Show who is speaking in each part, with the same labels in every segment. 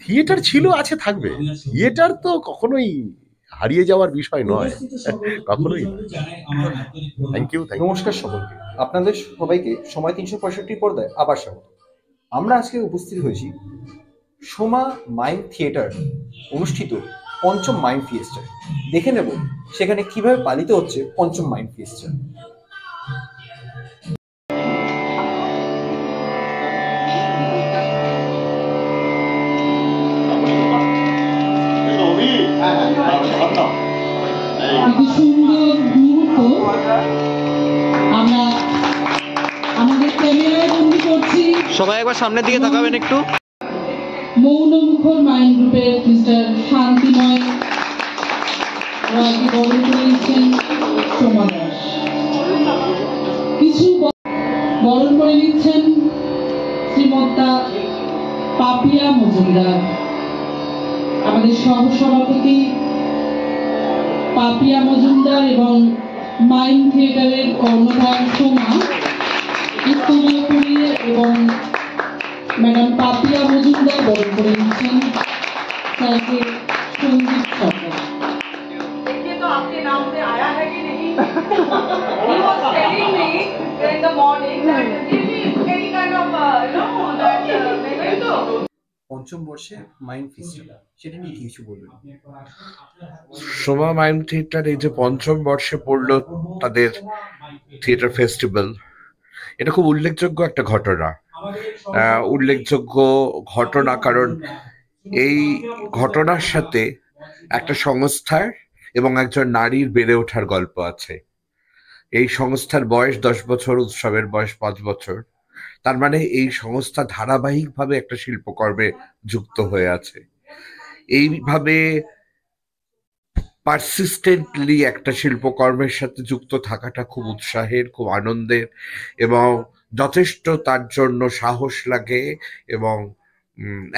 Speaker 1: Theatre ছিল, আছে, থাকবে। থিয়েটার তো কখনোই হারিয়ে যাওয়ার বিষয় নয়, কখনোই নয়। Thank you, thank you.
Speaker 2: নমস্কার সকলকে, আপনাদের সবাইকে সময় 365 পর্দায় আবার স্বাগত। আমরা আজকে উপস্থিত হয়েছি সোমা মাইম থিয়েটার অনুষ্ঠিত পঞ্চম মাইম ফিয়েস্টা। দেখে নেব সেখানে কিভাবে পালিত হচ্ছে পঞ্চম মাইম ফিয়েস্টা।
Speaker 3: সুন্দর মুহূর্ত আমরা আমাদের ক্যামেরায় বন্দি করছি।
Speaker 4: সবাই একবার সামনের দিকে তাকাবেন একটু।
Speaker 3: মৌনমুখর মাইন্ড গ্রুপের মিস্টার শান্তিময় রাজি বরণ করে নিচ্ছেন সোমা দাস। কিছু বরণ করে নিচ্ছেন শ্রীমতা পাপিয়া মজুমদার, আমাদের সহসভাপতি পাপিয়া মজুমদার এবং মাইম থিয়েটারের কর্ণধার সোমা উত্তরীয় এবং ম্যাডাম পাপিয়া মজুমদার বরণ করে নিচ্ছেন স্যারকে সঙ্গীত সরকার।
Speaker 5: देखिए तो आपके नाम पे आया है कि नहीं? He was telling me in the morning that give me any kind of that memento.
Speaker 2: পঞ্চম বর্ষে মাইম ফিয়েস্টা, সেটা নিয়ে কিছু বলবেন?
Speaker 1: সোমা মাইম থিয়েটার এই যে পঞ্চম বর্ষে পড়লো তাদের থিয়েটার ফেস্টিভ্যাল, এটা খুব উল্লেখযোগ্য একটা ঘটনা। উল্লেখযোগ্য ঘটনা কারণ এই ঘটনার সাথে একটা সংস্থার এবং একজন নারীর বেড়ে ওঠার গল্প আছে। এই সংস্থার বয়স 10 বছর, উৎসবের বয়স 5 বছর। তার মানে এই সংস্থা ধারাবাহিকভাবে একটা শিল্পকর্মে যুক্ত হয়ে আছে। এইভাবে পারসিস্টেন্টলি একটা শিল্পকর্মের সাথে যুক্ত থাকাটা খুব উৎসাহের, খুব আনন্দের, এবং যথেষ্ট তার জন্য সাহস লাগে এবং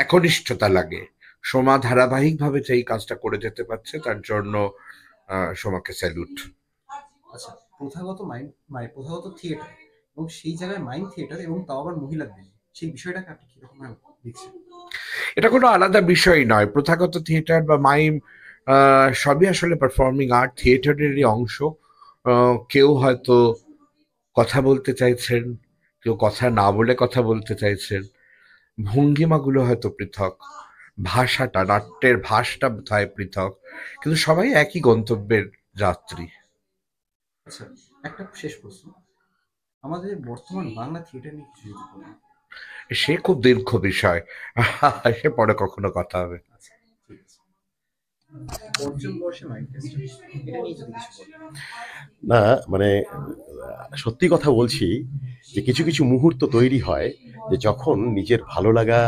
Speaker 1: একনিষ্ঠতা লাগে। সোমা ধারাবাহিকভাবে এই কাজটা করে যেতে পারছে, তার জন্য সোমাকে স্যালুট।
Speaker 2: আচ্ছা, প্রথাগত প্রথাগত থিয়েটার এবং সেই জায়গায় মাইম থিয়েটার এবং তাও আবার মহিলাদের, সেই বিষয়টাকে আপনি কিরকম দেখছেন?
Speaker 1: এটা কোনো আলাদা বিষয় নয়। প্রথাগত থিয়েটার বা মাইম সবই আসলে পারফর্মিং আর্ট, থিয়েটারেরই অংশ। কেউ হয়তো কথা বলতে চাইছেন, কেউ কথা না বলে কথা বলতে চাইছেন, ভঙ্গিমাগুলো হয়তো পৃথক, ভাষাটা, নাট্যের ভাষটা বোধহয় পৃথক, কিন্তু সবাই একই গন্তব্যের যাত্রী।
Speaker 2: আচ্ছা, একটা শেষ প্রশ্ন, আমাদের বর্তমান বাংলা থিয়েটার নিয়ে কিছু যদি বলেন।
Speaker 1: সে খুব দীর্ঘ বিষয়, সে পরে কখনো কথা হবে।
Speaker 2: আচ্ছা, ঠিক আছে। পঞ্চম বর্ষে মাইম ফিয়েস্টা, এটা নিয়ে যদি কিছু বলেন।
Speaker 6: না, মানে সত্যি কথা বলছি যে কিছু কিছু মুহূর্ত তৈরি হয় যে যখন নিজের ভালো লাগা,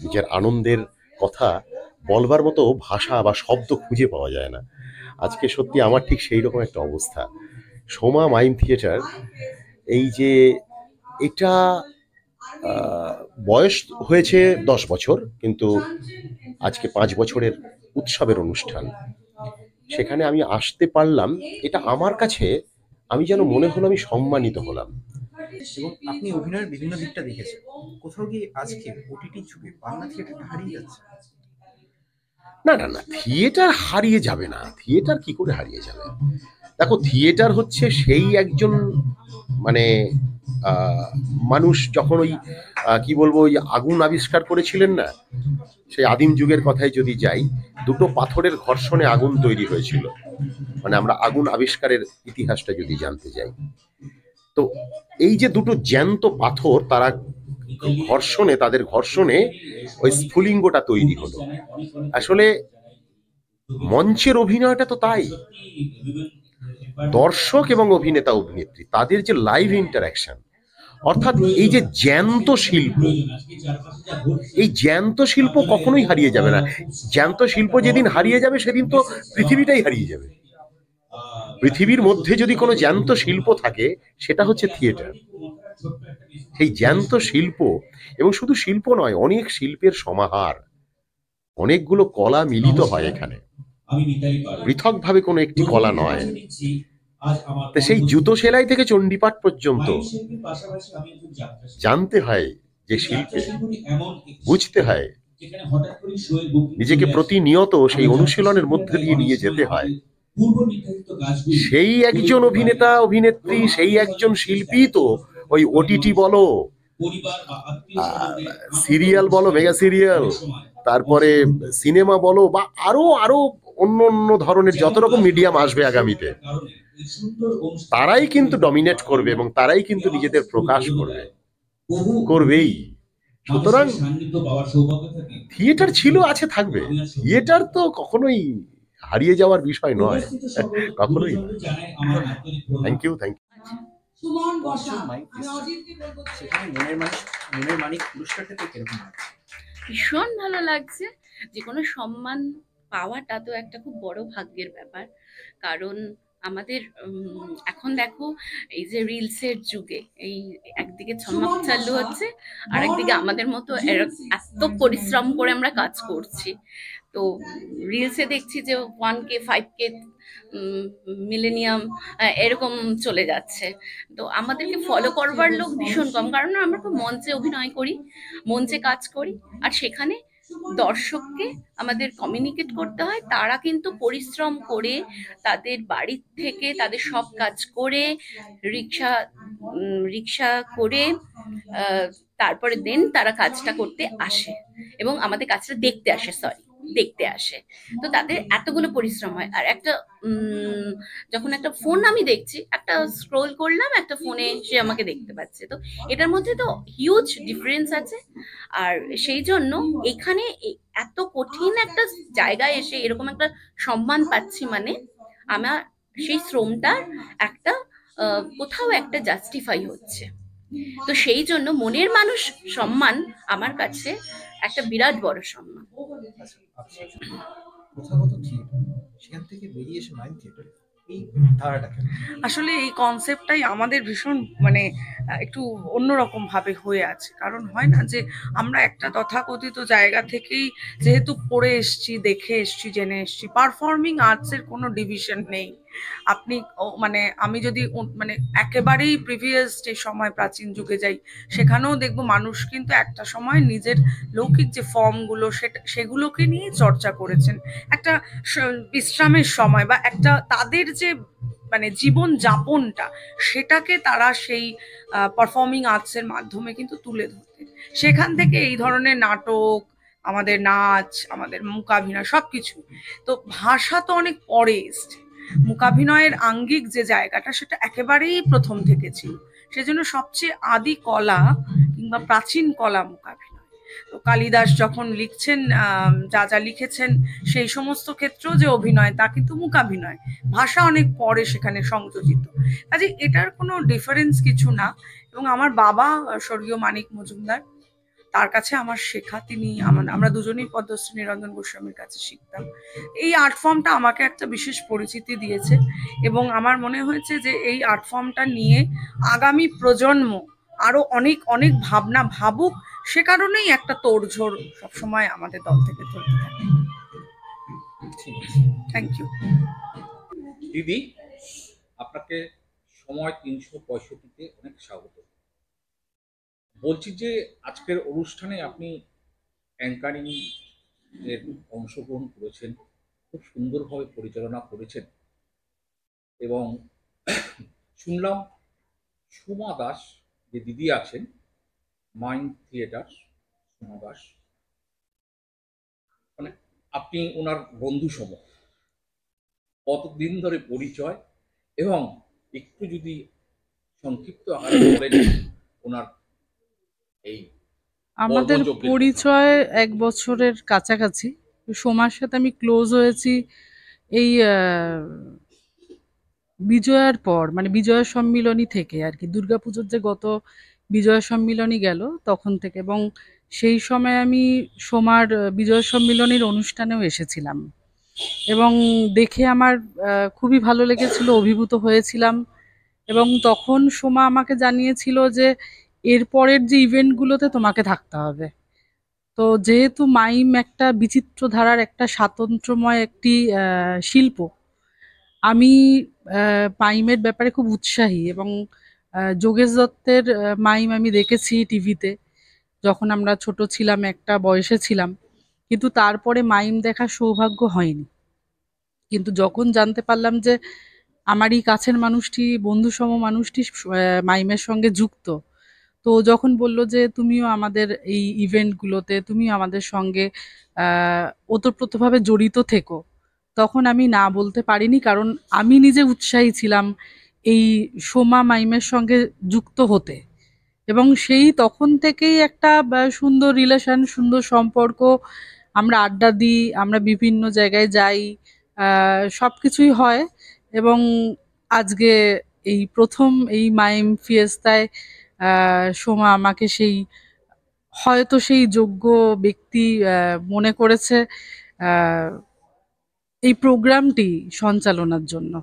Speaker 6: নিজের আনন্দের কথা বলবার মতো ভাষা বা শব্দ খুঁজে পাওয়া যায় না। আজকে সত্যি আমার ঠিক সেই রকম একটা অবস্থা। সোমা মাইম থিয়েটার, এই যে এটা বয়স হয়েছে 10 বছর, কিন্তু আজকে 5 বছরের উৎসবের অনুষ্ঠান। সেখানে আমি আসতে পারলাম, এটা আমার কাছে আমি যেন মনে হলো আমি সম্মানিত হলাম।
Speaker 2: এবং আপনি অভিনয়ের বিভিন্ন দিকটা দেখেছেন, কোথাও গিয়ে আজকে ওটিটি যুগে বাংলা থিয়েটারটা হারিয়ে যাচ্ছে?
Speaker 6: না না না, থিয়েটার হারিয়ে যাবে না। থিয়েটার কি করে হারিয়ে যাবে? দেখো, থিয়েটার হচ্ছে সেই একজন মানে মানুষ যখন ওই কি বলবো, ওই আগুন আবিষ্কার করেছিলেন না, সেই আদিম যুগের কথায় যদি যাই, দুটো পাথরের ঘর্ষণে আগুন তৈরি হয়েছিল। মানে আমরা আগুন আবিষ্কারের ইতিহাসটা যদি জানতে যাই, তো এই যে দুটো জ্যান্ত পাথর, তারা তাদের ঘর্ষণে ওই স্ফুলিঙ্গটা তৈরি হলো। আসলে মঞ্চের অভিনয়টা তো তাই, দর্শক এবং অভিনেতা অভিনেত্রী তাদের যে লাইভ ইন্টারাকশন, অর্থাৎ এই যে জ্যান্ত শিল্প, এই জ্যান্ত শিল্প কখনোই হারিয়ে যাবে না। জ্যান্ত শিল্প যেদিন হারিয়ে যাবে সেদিন তো পৃথিবীটাই হারিয়ে যাবে। পৃথিবীর মধ্যে যদি কোনো জ্যান্ত শিল্প থাকে, সেটা হচ্ছে থিয়েটার। সেই জ্যান্ত শিল্প, এবং শুধু শিল্প নয়, অনেক শিল্পের সমাহার, অনেকগুলো কলা মিলিত হয় এখানে, পৃথকভাবে কোনো একটি কলা নয়। তো সেই জুতো সেলাই থেকে চণ্ডীপাঠ পর্যন্ত জানতে হয় যে শিল্পে, বুঝতে হয় নিজেকে প্রতিনিয়ত সেই অনুশীলনের মধ্যে দিয়ে নিয়ে যেতে হয়। সেই একজন অভিনেতা অভিনেত্রী, সেই একজন শিল্পী তো ওই ওটিটি বলো, সিরিয়াল বলো, মেগা সিরিয়াল, তারপরে সিনেমা বলো, বা আরো আরো অন্য অন্য ধরনের যত রকম মিডিয়াম আসবে আগামীতে, তারাই কিন্তু ডমিনেট করবে এবং তারাই কিন্তু নিজেদের প্রকাশ করবেই। সুতরাং থিয়েটার ছিল, আছে, থাকবে। থিয়েটার তো কখনোই হারিয়ে যাওয়ার বিষয় নয়, কখনোই নয়। Thank you.
Speaker 3: Suman Barsha
Speaker 2: mike
Speaker 3: আমি অজিতকে বলবো
Speaker 2: সেখানে মনের মানিক পুরস্কারটা পেয়ে কিরকম লাগছে?
Speaker 7: ভীষণ ভালো লাগছে। যে কোনো সম্মান পাওয়াটা তো একটা খুব বড় ভাগ্যের ব্যাপার। কারণ আমাদের এখন দেখো এই যে রিলসের যুগে এই একদিকে ছমাক চালু হচ্ছে, আর একদিকে আমাদের মতো এত পরিশ্রম করে আমরা কাজ করছি। তো রিলসে দেখছি যে 1K 5K মিলেনিয়াম এরকম চলে যাচ্ছে। তো আমাদেরকে ফলো করবার লোক ভীষণ কম, কারণ আমরা তো মঞ্চে অভিনয় করি, মঞ্চে কাজ করি, আর সেখানে দর্শককে আমাদের কমিউনিকেট করতে হয়। তারা কিন্তু পরিশ্রম করে তাদের বাড়ির থেকে তাদের সব কাজ করে রিক্সা করে তারপরে দেন তারা কাজটা করতে আসে এবং আমাদের কাজটা দেখতে আসে। তো তাদের এতগুলো পরিশ্রম হয়। আর একটা যখন একটা ফোন আমি দেখছি, একটা স্ক্রোল করলাম, একটা ফোনে সে আমাকে দেখতে পাচ্ছে, তো এটার মধ্যে তো হিউজ ডিফারেন্স আছে। আর সেই জন্য এখানে এত কঠিন একটা জায়গায় এসে এরকম একটা সম্মান পাচ্ছি, মানে আমার সেই শ্রমটার একটা কোথাও একটা জাস্টিফাই হচ্ছে। তো সেই জন্য মনের মানুষ সম্মান আমার কাছে একটা বিরাট বড় সম্মান।
Speaker 2: প্রথাগত থিয়েটার সেখান থেকে বেরিয়ে এসে মাইম থিয়েটার, এই ধারাটা কেন?
Speaker 8: আসলে এই কনসেপ্টটাই আমাদের ভীষণ মানে একটু অন্যরকম ভাবে হয়ে আছে। কারণ হয় না যে আমরা একটা তথাকথিত জায়গা থেকেই যেহেতু পড়ে এসছি, দেখে এসছি, জেনে এসছি, পারফর্মিং আর্টসের কোনো ডিভিশন নেই। আপনি মানে আমি যদি মানে একেবারেই প্রিভিয়াস যে সময় প্রাচীন যুগে যাই, সেখানেও দেখবো মানুষ কিন্তু একটা সময় নিজের লৌকিক যে ফর্মগুলো সেগুলোকে নিয়ে চর্চা করেছেন। একটা বিশ্রামের সময় বা একটা তাদের যে মানে জীবন যাপনটা, সেটাকে তারা সেই পারফর্মিং আর্টসের মাধ্যমে কিন্তু তুলে ধরতেন। সেখান থেকে এই ধরনের নাটক, আমাদের নাচ, আমাদের মূকাভিনয় সবকিছু। তো ভাষা তো অনেক পরে এসছে, মূকাভিনয়ের আঙ্গিক যে জায়গাটা সেটা একেবারেই প্রথম থেকে ছিল। সেজন্য সবচেয়ে আদি কলা কিংবা প্রাচীন কলা মূকাভিনয়। তো কালিদাস যখন লিখছেন, যা যা লিখেছেন সেই সমস্ত ক্ষেত্রেও যে অভিনয়, তা কিন্তু মূকাভিনয়। ভাষা অনেক পরে সেখানে সংযোজিত। কাজে এটার কোনো ডিফারেন্স কিছু না। এবং আমার বাবা স্বর্গীয় মানিক মজুমদার, তার কাছে আমার শেখা। তিনি আমরা দুজনেই পদ্মশ্রী নিরঞ্জন গোস্বামীর কাছে শিখতাম। এই আর্ট ফর্মটা আমাকে একটা বিশেষ পরিচিতি দিয়েছে এবং আমার মনে হয়েছে যে এই আর্ট ফর্মটা নিয়ে আগামী প্রজন্ম আরো অনেক অনেক ভাবনা ভাবুক। সে কারণেই একটা তোড়জোড় সবসময় আমাদের দল থেকে চলতে থাকে। থ্যাংক ইউ
Speaker 9: দিদি, আপনাকে সময় 365-তে অনেক স্বাগত। বলছি যে আজকের অনুষ্ঠানে আপনি অ্যাঙ্কারিং এর অংশগ্রহণ করেছেন, খুব সুন্দরভাবে পরিচালনা করেছেন এবং শুনলাম সুমা দাস যে দিদি আছেন, মাইম থিয়েটার সুমা দাস, মানে আপনি ওনার বন্ধু সম, কতদিন ধরে পরিচয় এবং একটু যদি সংক্ষিপ্ত আকারে বলেন ওনার এই
Speaker 10: আমাদের পরিচয় 1 বছরের কাছাকাছি। সোমার সাথে আমি ক্লোজ হয়েছি এই বিজয়ার পর, মানে বিজয়া সম্মিলনী থেকে আর কি। দুর্গাপুজোর যে গত বিজয়া সম্মিলনী গেল তখন থেকে, এবং সেই সময় আমি সোমার বিজয়া সম্মিলনীর অনুষ্ঠানেও এসেছিলাম এবং দেখে আমার খুবই ভালো লেগেছিল, অভিভূত হয়েছিলাম। এবং তখন সোমা আমাকে জানিয়েছিল যে এরপরের যে ইভেন্টগুলোতে তোমাকে থাকতে হবে। তো যেহেতু মাইম একটা বিচিত্র ধারার একটা স্বাতন্ত্র্যময় একটি শিল্প, আমি মাইমের ব্যাপারে খুব উৎসাহী। এবং যোগেশ দত্তের মাইম আমি দেখেছি টিভিতে, যখন আমরা ছোট ছিলাম, একটা বয়সে ছিলাম। কিন্তু তারপরে মাইম দেখার সৌভাগ্য হয়নি। কিন্তু যখন জানতে পারলাম যে আমারই কাছের মানুষটি, বন্ধুসম মানুষটি মাইমের সঙ্গে যুক্ত, তো ও যখন বলল যে তুমিও আমাদের এই ইভেন্টগুলোতে, তুমিও আমাদের সঙ্গে ওতপ্রোতভাবে জড়িত থেকো, তখন আমি না বলতে পারিনি, কারণ আমি নিজে উৎসাহী ছিলাম এই সোমা মাইমের সঙ্গে যুক্ত হতে। এবং সেই তখন থেকেই একটা সুন্দর রিলেশন, সুন্দর সম্পর্ক, আমরা আড্ডা দিই, আমরা বিভিন্ন জায়গায় যাই, সব কিছুই হয়। এবং আজকে এই প্রথম এই মাইম ফিয়েস্তায় সোমা আমাকে হয়তো সেই যোগ্য ব্যক্তি মনে করেছে এই প্রোগ্রামটি সঞ্চালনার জন্য।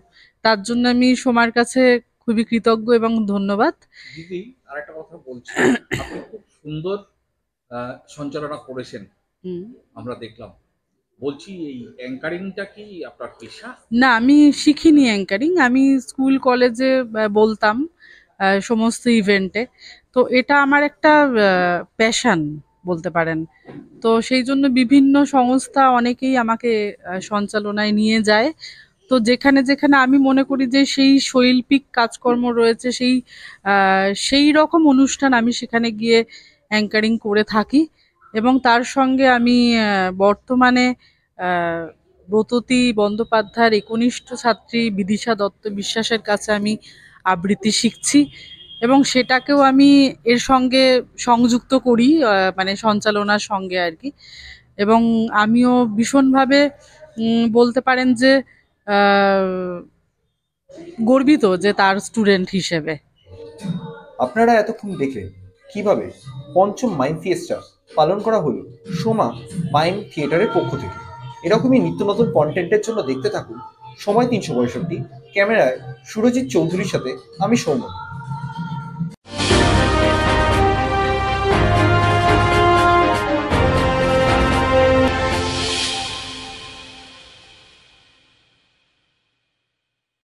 Speaker 10: তার জন্য আমি সোমার কাছে খুবই কৃতজ্ঞ এবং ধন্যবাদ।
Speaker 9: দিদি আরেকটা কথা বলছি, আপনি খুব সুন্দর সঞ্চালনা করেছেন, আমরা দেখলাম। বলছি এই অ্যাঙ্কারিংটা কি আপনার পেশা?
Speaker 10: না, আমি শিখিনি অ্যাঙ্কারিং। আমি স্কুল কলেজে বলতাম সমস্ত ইভেন্টে। তো এটা আমার একটা প্যাশন বলতে পারেন। তো সেই জন্য বিভিন্ন সংস্থা অনেকেই আমাকে সঞ্চালনায় নিয়ে যায়। তো যেখানে যেখানে আমি মনে করি যে সেই শৈল্পিক কাজকর্ম রয়েছে, সেই রকম অনুষ্ঠান আমি সেখানে গিয়ে অ্যাঙ্কারিং করে থাকি। এবং তার সঙ্গে আমি বর্তমানে ব্রততী বন্দ্যোপাধ্যায়ের একনিষ্ঠ ছাত্রী বিদিশা দত্ত বিশ্বাসের কাছে আমি আবৃত্তি শিখছি, এবং সেটাকেও আমি এর সঙ্গে সংযুক্ত করি, মানে সঞ্চালনার সঙ্গে আর কি। এবং আমিও ভীষণভাবে বলতে পারেন যে গর্বিত যে তার স্টুডেন্ট হিসেবে।
Speaker 2: আপনারা এতক্ষণ দেখলেন কিভাবে পঞ্চম মাইম ফিয়েস্টা পালন করা হলো সোমা মাইম থিয়েটারের পক্ষ থেকে। এরকমই নিত্য নতুন কন্টেন্টের জন্য দেখতে থাকুন সময় 365। ক্যামেরায় সুরজিৎ চৌধুরীর সাথে আমি সৌম্য।